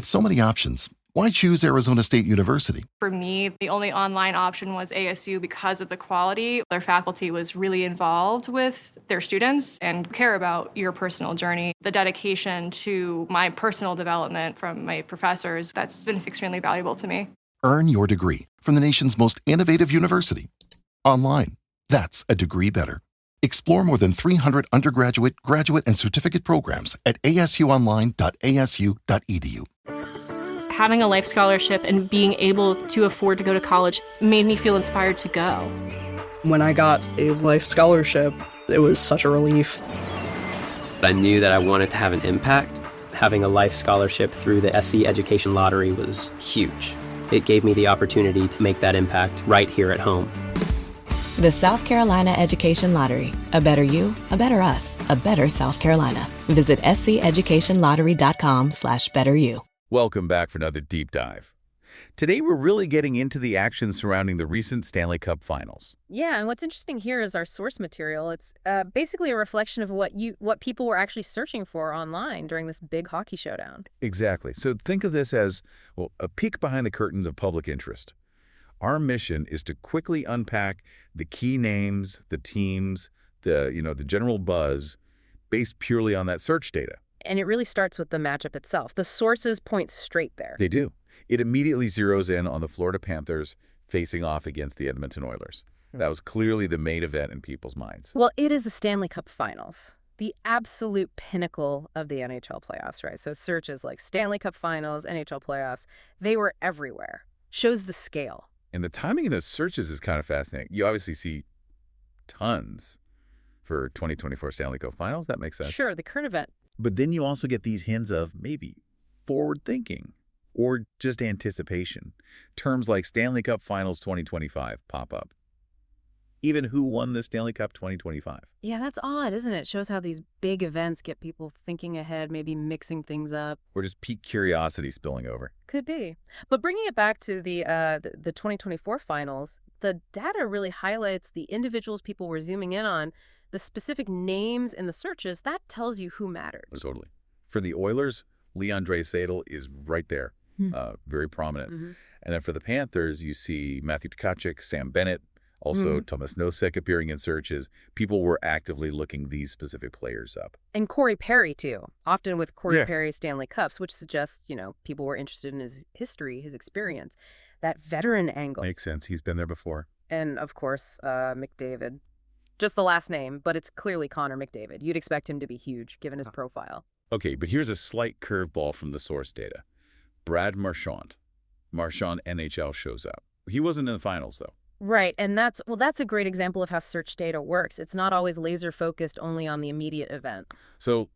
With so many options, why choose Arizona State University? For me, the only online option was ASU because of the quality. Their faculty was really involved with their students and care about your personal journey. The dedication to my personal development from my professors, that's been extremely valuable to me. Earn your degree from the nation's most innovative university. Online. That's a degree better. Explore more than 300 undergraduate, graduate, and certificate programs at asuonline.asu.edu. Having a life scholarship and being able to afford to go to college made me feel inspired to go. When I got a life scholarship, it was such a relief. I knew that I wanted to have an impact. Having a life scholarship through the SC Education Lottery was huge. It gave me the opportunity to make that impact right here at home. The South Carolina Education Lottery. A better you, a better us, a better South Carolina. Visit sceducationlottery.com/betteryou. Welcome back for another deep dive. Today we're really getting into the action surrounding the recent Stanley Cup Finals. Yeah, and what's interesting here is our source material. It's basically a reflection of what people were actually searching for online during this big hockey showdown. Exactly. So think of this as, well, a peek behind the curtains of public interest. Our mission is to quickly unpack the key names, the teams, the general buzz based purely on that search data. And it really starts with the matchup itself. The sources point straight there. They do. It immediately zeroes in on the Florida Panthers facing off against the Edmonton Oilers. That was clearly the main event in people's minds. Well, it is the Stanley Cup Finals, the absolute pinnacle of the NHL playoffs, right? So searches like Stanley Cup Finals, NHL playoffs, they were everywhere. Shows the scale. And the timing of those searches is kind of fascinating. You obviously see tons for 2024 Stanley Cup Finals. That makes sense. Sure, the current event. But then you also get these hints of maybe forward thinking or just anticipation. Terms like Stanley Cup Finals 2025 pop up. Even who won the Stanley Cup 2025. Yeah, that's odd, isn't it? It shows how these big events get people thinking ahead, maybe mixing things up. Or just pique curiosity spilling over. Could be. But bringing it back to the 2024 finals, the data really highlights the individuals people were zooming in on, the specific names in the searches. That tells you who mattered. Totally. For the Oilers, Leon Draisaitl is right there, very prominent. And then for the Panthers, you see Matthew Tkachuk, Sam Bennett, also Thomas Nosek appearing in searches. People were actively looking these specific players up. And Corey Perry, too, often with Corey Perry Stanley Cups, which suggests, people were interested in his history, his experience. That veteran angle. Makes sense. He's been there before. And, of course, McDavid. Just the last name, but it's clearly Connor McDavid. You'd expect him to be huge, given his profile. Okay, but here's a slight curveball from the source data. Brad Marchand. Marchand NHL shows up. He wasn't in the finals, though. Right, and that's a great example of how search data works. It's not always laser-focused only on the immediate event. So,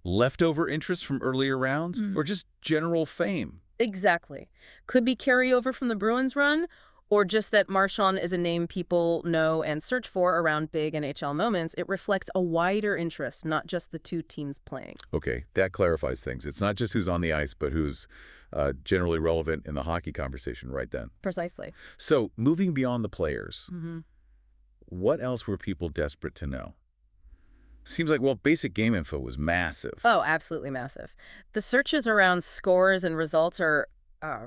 leftover interest from earlier rounds, or just general fame? Exactly. Could be carryover from the Bruins run, or just that Marchand is a name people know and search for around big NHL moments. It reflects a wider interest, not just the two teams playing. Okay, that clarifies things. It's not just who's on the ice, but who's generally relevant in the hockey conversation right then. Precisely. So, moving beyond the players, what else were people desperate to know? Seems like, basic game info was massive. Oh, absolutely massive. The searches around scores and results are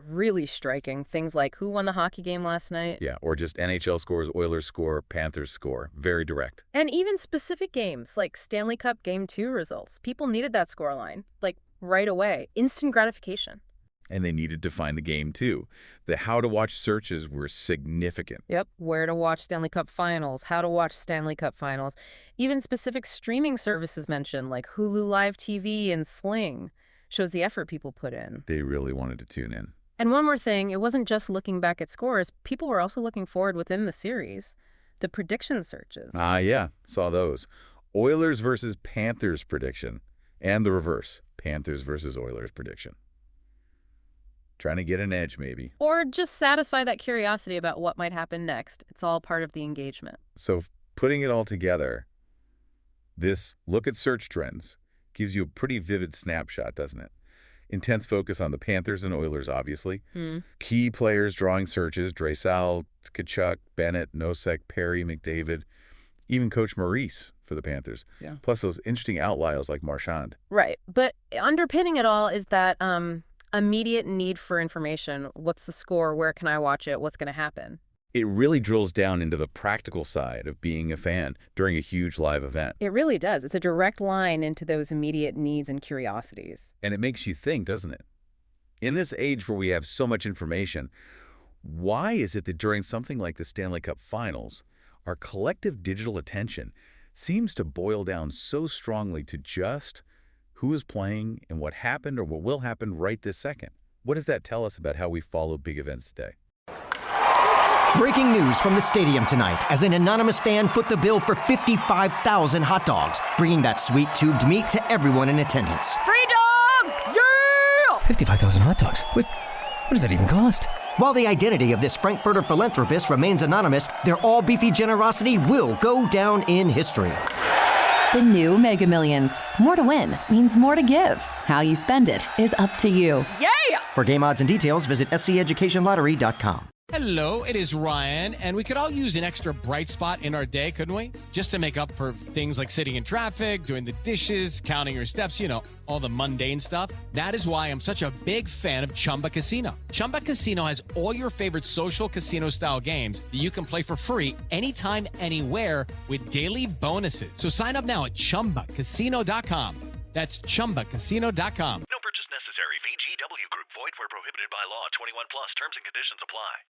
really striking. Things like who won the hockey game last night. Yeah, or just NHL scores, Oilers score, Panthers score. Very direct. And even specific games like Stanley Cup Game 2 results. People needed that scoreline, like right away. Instant gratification. And they needed to find the game, too. The how-to-watch searches were significant. Yep, where to watch Stanley Cup Finals, how to watch Stanley Cup Finals. Even specific streaming services mentioned, like Hulu Live TV and Sling. Shows the effort people put in. They really wanted to tune in. And one more thing, it wasn't just looking back at scores. People were also looking forward within the series. The prediction searches. Yeah, saw those. Oilers versus Panthers prediction. And the reverse, Panthers versus Oilers prediction. Trying to get an edge, maybe. Or just satisfy that curiosity about what might happen next. It's all part of the engagement. So putting it all together, this look at search trends gives you a pretty vivid snapshot, doesn't it? Intense focus on the Panthers and Oilers, obviously. Key players drawing searches, Draisaitl, Tkachuk, Bennett, Nosek, Perry, McDavid, even Coach Maurice for the Panthers. Yeah. Plus those interesting outliers like Marchand. Right. But underpinning it all is that Immediate need for information. What's the score? Where can I watch it? What's going to happen? It really drills down into the practical side of being a fan during a huge live event. It really does. It's a direct line into those immediate needs and curiosities. And it makes you think, doesn't it? In this age where we have so much information, why is it that during something like the Stanley Cup Finals, our collective digital attention seems to boil down so strongly to just who is playing and what happened or what will happen right this second? What does that tell us about how we follow big events today? Breaking news from the stadium tonight as an anonymous fan foot the bill for 55,000 hot dogs, bringing that sweet tubed meat to everyone in attendance. Free dogs! Yeah! 55,000 hot dogs? What does that even cost? While the identity of this Frankfurter philanthropist remains anonymous, their all-beefy generosity will go down in history. The new Mega Millions. More to win means more to give. How you spend it is up to you. Yeah! For game odds and details, visit SCEducationLottery.com. Hello, it is Ryan, and we could all use an extra bright spot in our day, couldn't we? Just to make up for things like sitting in traffic, doing the dishes, counting your steps, you know, all the mundane stuff. That is why I'm such a big fan of Chumba Casino. Chumba Casino has all your favorite social casino-style games that you can play for free anytime, anywhere with daily bonuses. So sign up now at ChumbaCasino.com. That's ChumbaCasino.com.